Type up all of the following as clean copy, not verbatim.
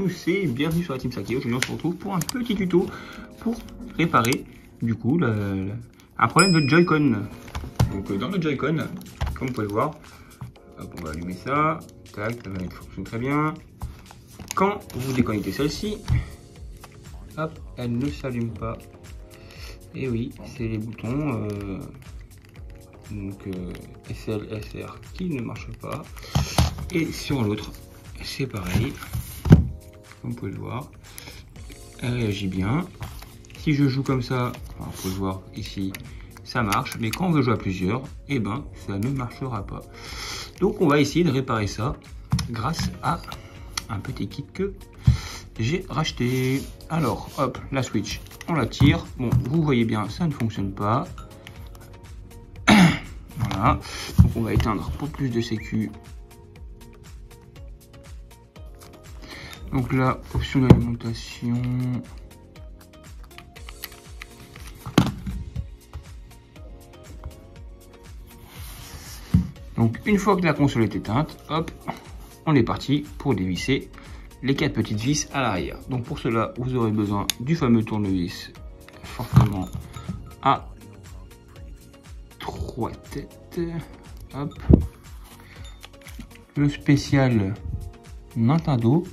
tous et bienvenue sur la Team Saki. Aujourd'hui on se retrouve pour un petit tuto pour réparer du coup un problème de Joy-Con. Donc dans le Joy-Con, comme vous pouvez le voir, hop, on va allumer ça, tac, la manette fonctionne très bien. Quand vous déconnectez celle-ci, hop, elle ne s'allume pas. Et oui, c'est les boutons SL, SR qui ne marchent pas. Et sur l'autre, c'est pareil. Comme vous pouvez le voir, elle réagit bien. Si je joue comme ça, vous pouvez le voir ici, ça marche. Mais quand on veut jouer à plusieurs, eh ben, ça ne marchera pas. Donc on va essayer de réparer ça grâce à un petit kit que j'ai racheté. Alors, hop, la Switch, on la tire. Bon, vous voyez bien, ça ne fonctionne pas. Voilà. Donc on va éteindre pour plus de sécu. Donc là, option d'alimentation. Donc une fois que la console est éteinte, hop, on est parti pour dévisser les 4 petites vis à l'arrière. Donc pour cela, vous aurez besoin du fameux tournevis fortement à 3 têtes. Hop. Le spécial Nintendo.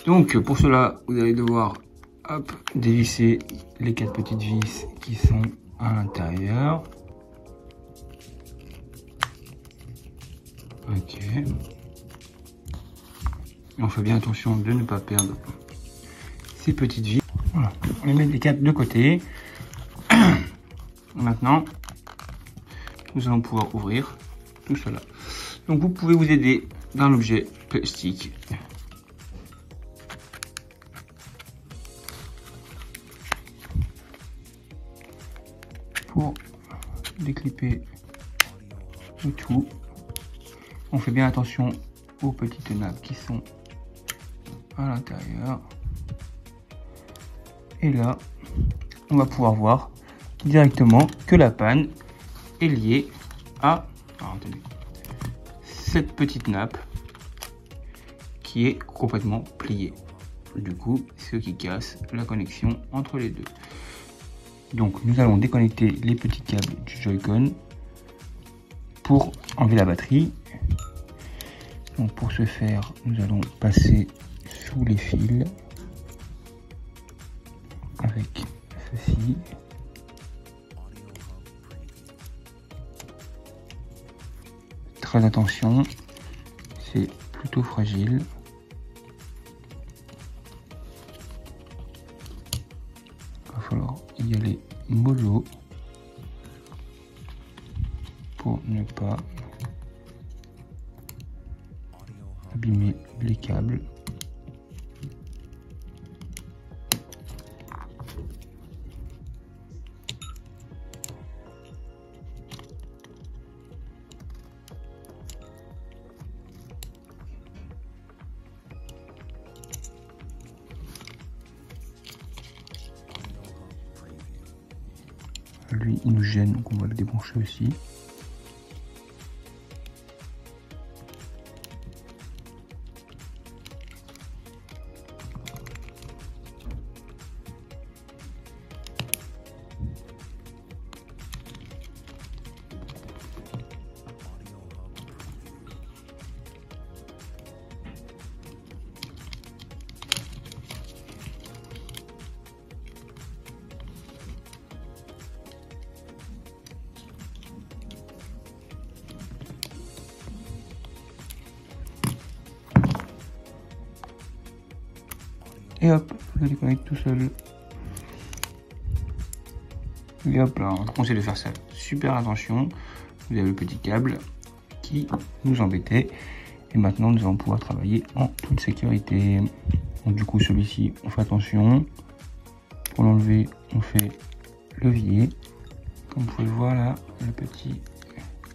Donc pour cela, vous allez devoir hop, dévisser les 4 petites vis qui sont à l'intérieur. Ok. Et on fait bien attention de ne pas perdre ces petites vis. Voilà. On les met les 4 de côté. Maintenant, nous allons pouvoir ouvrir tout cela. Donc vous pouvez vous aider d'un objet plastique. Pour déclipper le tout. On fait bien attention aux petites nappes qui sont à l'intérieur. Et là, on va pouvoir voir directement que la panne est liée à cette petite nappe qui est complètement pliée. Du coup, ce qui casse la connexion entre les deux. Donc, nous allons déconnecter les petits câbles du Joy-Con pour enlever la batterie. Donc, pour ce faire, nous allons passer sous les fils avec ceci. Très attention, c'est plutôt fragile. Il va falloir y aller mollo pour ne pas abîmer les câbles. Lui, il nous gêne, donc on va le débrancher aussi. Et hop, ça déconnecte tout seul. Et hop là, on conseille de faire ça. Super attention. Vous avez le petit câble qui nous embêtait. Et maintenant, nous allons pouvoir travailler en toute sécurité. Donc du coup, celui-ci, on fait attention. Pour l'enlever, on fait levier. Comme vous pouvez le voir là, le petit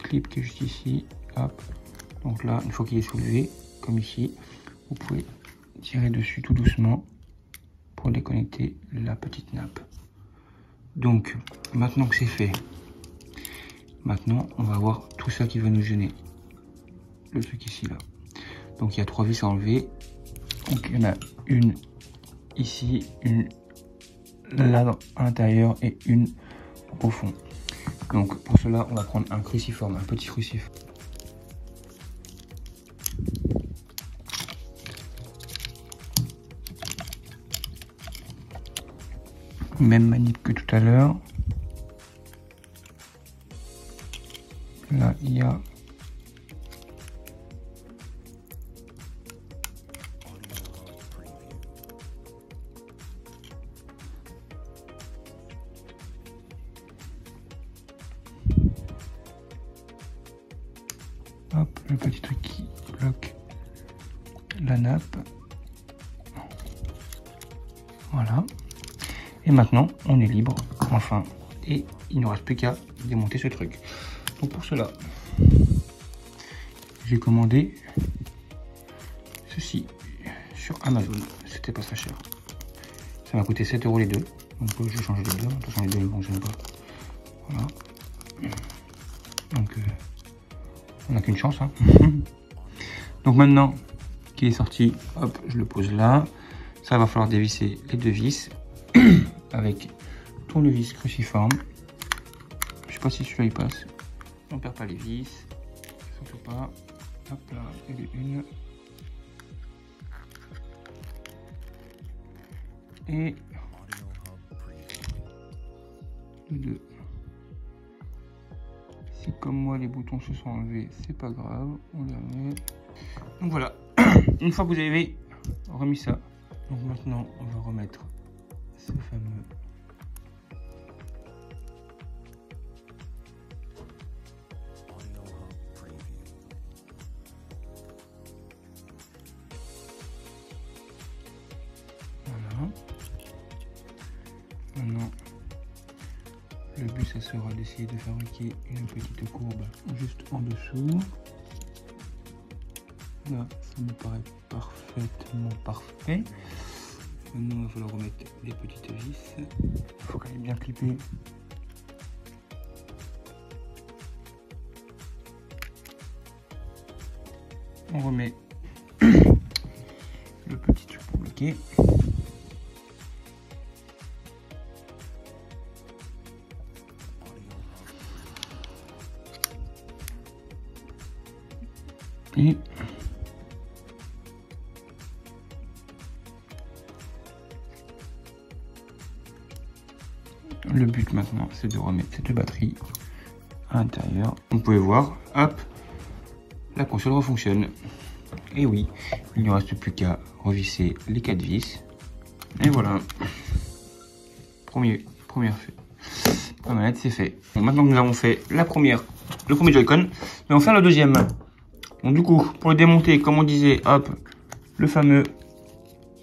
clip qui est juste ici. Hop. Donc là, une fois qu'il est soulevé, comme ici, vous pouvez tirer dessus tout doucement pour déconnecter la petite nappe. Donc maintenant que c'est fait, maintenant on va voir tout ça qui va nous gêner. Le truc ici là. Donc il y a 3 vis à enlever. Donc il y en a une ici, une là à l'intérieur et une au fond. Donc pour cela, on va prendre un cruciforme, un petit cruciforme. Même manip que tout à l'heure. Là, il y a hop, le petit truc qui bloque la nappe. Voilà. Et maintenant, on est libre, enfin. Et il ne reste plus qu'à démonter ce truc. Donc pour cela, j'ai commandé ceci sur Amazon. C'était pas très cher. Ça m'a coûté 7 € les deux. Donc je vais changer les deux. De toute façon, les deux ne fonctionnent pas. Voilà. Donc on n'a qu'une chance. Hein. Donc maintenant qu'il est sorti, hop, je le pose là. Ça va falloir dévisser les deux vis avec tournevis cruciforme. Je sais pas si celui-là il passe. On perd pas les vis, surtout pas. Hop là, il y a une. Et deux. Si comme moi les boutons se sont enlevés, c'est pas grave, on les remet. Donc voilà, une fois que vous avez remis ça, donc maintenant on va remettre ce fameux Maintenant, le but, ça sera d'essayer de fabriquer une petite courbe juste en dessous. Là, ça me paraît parfaitement parfait. Maintenant, il va falloir remettre les petites vis. Il faut qu'elle est bien clippée. On remet le petit truc pour bloquer. Et le but maintenant, c'est de remettre cette batterie à l'intérieur. Vous pouvez voir, hop, la console refonctionne. Et oui, il ne reste plus qu'à revisser les 4 vis. Et voilà, première manette, c'est fait. Bon, maintenant que nous avons fait le premier Joy-Con, on va faire le deuxième. Donc du coup, pour le démonter, comme on disait, hop, le fameux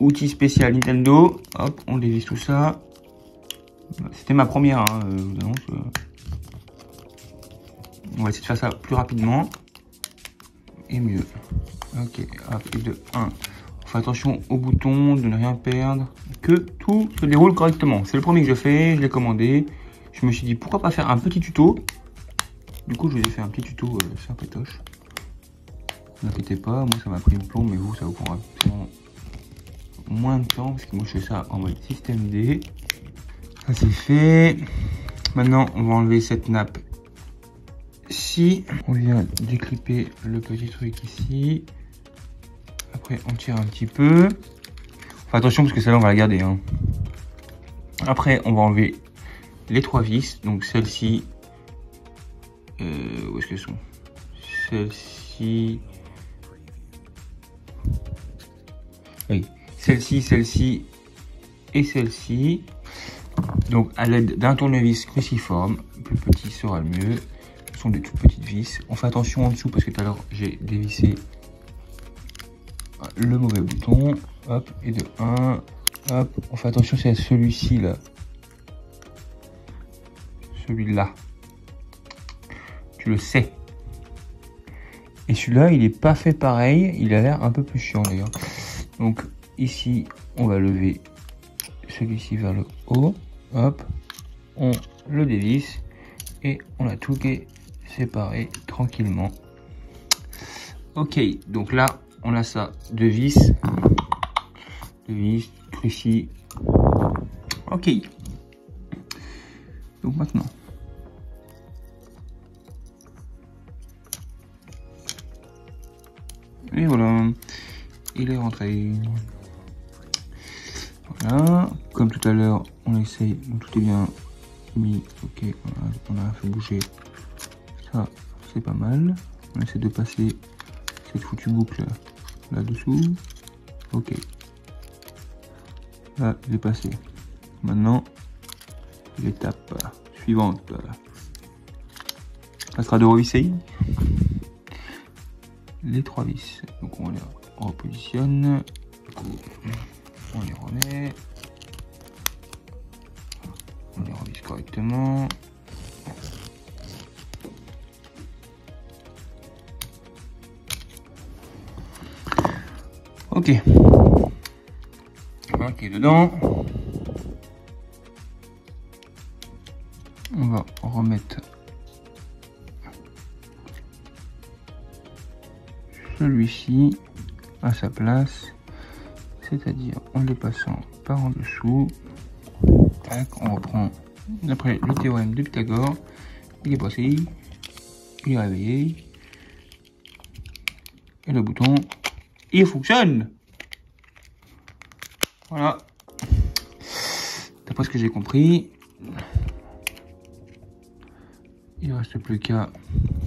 outil spécial Nintendo. Hop, on dévisse tout ça. C'était ma première, hein, je vous annonce. On va essayer de faire ça plus rapidement et mieux. Ok, hop, et de 1. On fait attention aux boutons, de ne rien perdre, que tout se déroule correctement. C'est le premier que je fais, je l'ai commandé. Je me suis dit pourquoi pas faire un petit tuto. Du coup, je vous ai fait un petit tuto sympatoche. Ne vous inquiétez pas, moi ça m'a pris une plombe, mais vous ça vous prendra moins de temps parce que moi je fais ça en mode système D. Ça c'est fait. Maintenant on va enlever cette nappe. Si on vient déclipper le petit truc ici, après on tire un petit peu. Enfin, attention parce que celle-là on va la garder. Hein. Après on va enlever les 3 vis, donc celle-ci. Où est-ce qu'elles sont? Celle-ci. Oui, celle-ci et celle-ci. Donc à l'aide d'un tournevis cruciforme, plus petit sera le mieux. Ce sont des toutes petites vis. On fait attention en dessous parce que tout à l'heure j'ai dévissé le mauvais bouton. Hop, et de 1. Hop, on fait attention, c'est à celui-ci là. Celui-là. Tu le sais. Et celui-là, il n'est pas fait pareil. Il a l'air un peu plus chiant d'ailleurs. Donc ici, on va lever celui-ci vers le haut. Hop, on le dévisse et on a tout qui est séparé tranquillement. Ok, donc là, on a ça, 2 vis. de vis, cruci. Ok. Donc maintenant. Et voilà. Il est rentré. Voilà. Comme tout à l'heure, on essaye. Donc tout est bien mis. Ok. Voilà. On a fait bouger. Ça, c'est pas mal. On essaie de passer cette foutue boucle là-dessous. Ok. Là, j'ai passé. Maintenant, l'étape suivante. Ça sera de revisser les 3 vis. Donc on les repositionne. Du coup, on les remet. On les revisse correctement. Ok. Voilà qui est dedans. On va remettre celui-ci à sa place, c'est-à-dire en le passant par en dessous. Tac, on reprend d'après le théorème de Pythagore. Il est passé, il est réveillé, et le bouton, il fonctionne. Voilà. D'après ce que j'ai compris, il ne reste plus qu'à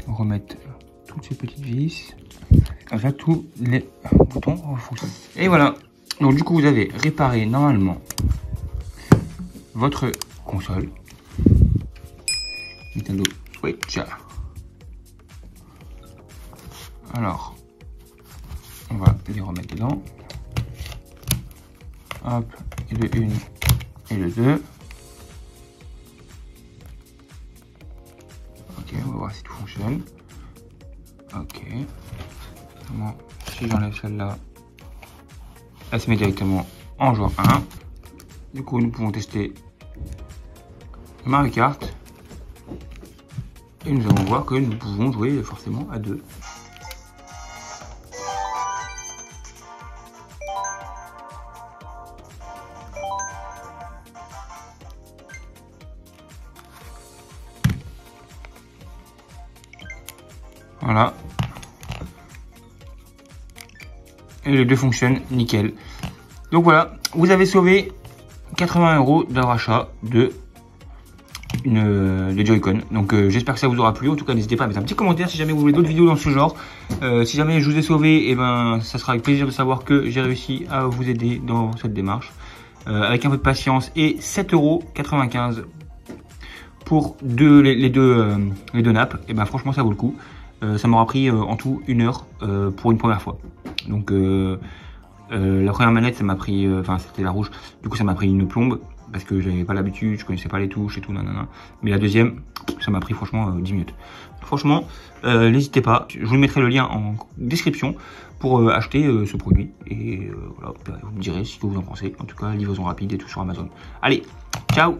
remettre toutes ces petites vis. Comme ça, tous les boutons fonctionnent. Et voilà. Donc du coup, vous avez réparé normalement votre console Nintendo Switch. Alors, on va les remettre dedans. Hop, et le 1 et le 2. Ok, on va voir si tout fonctionne. Ok. Bon, si j'enlève celle-là, elle se met directement en joueur 1. Du coup, nous pouvons tester Mario Kart. Et nous allons voir que nous pouvons jouer forcément à 2. Voilà. Et les deux fonctionnent nickel. Donc voilà, vous avez sauvé 80 € de rachat de Joy-Con. Donc j'espère que ça vous aura plu. En tout cas, n'hésitez pas à mettre un petit commentaire si jamais vous voulez d'autres vidéos dans ce genre. Si jamais je vous ai sauvé, et ben ça sera avec plaisir de savoir que j'ai réussi à vous aider dans cette démarche. Avec un peu de patience et 7,95 € pour les deux nappes. Et ben franchement ça vaut le coup. Ça m'aura pris en tout 1 heure pour une première fois. Donc la première manette ça m'a pris, enfin c'était la rouge, du coup ça m'a pris une plombe parce que j'avais pas l'habitude, je connaissais pas les touches et tout, nanana. Mais la deuxième, ça m'a pris franchement 10 minutes. Franchement, n'hésitez pas, je vous mettrai le lien en description pour acheter ce produit. Et voilà, vous me direz ce que vous en pensez. En tout cas, livraison rapide et tout sur Amazon. Allez, ciao!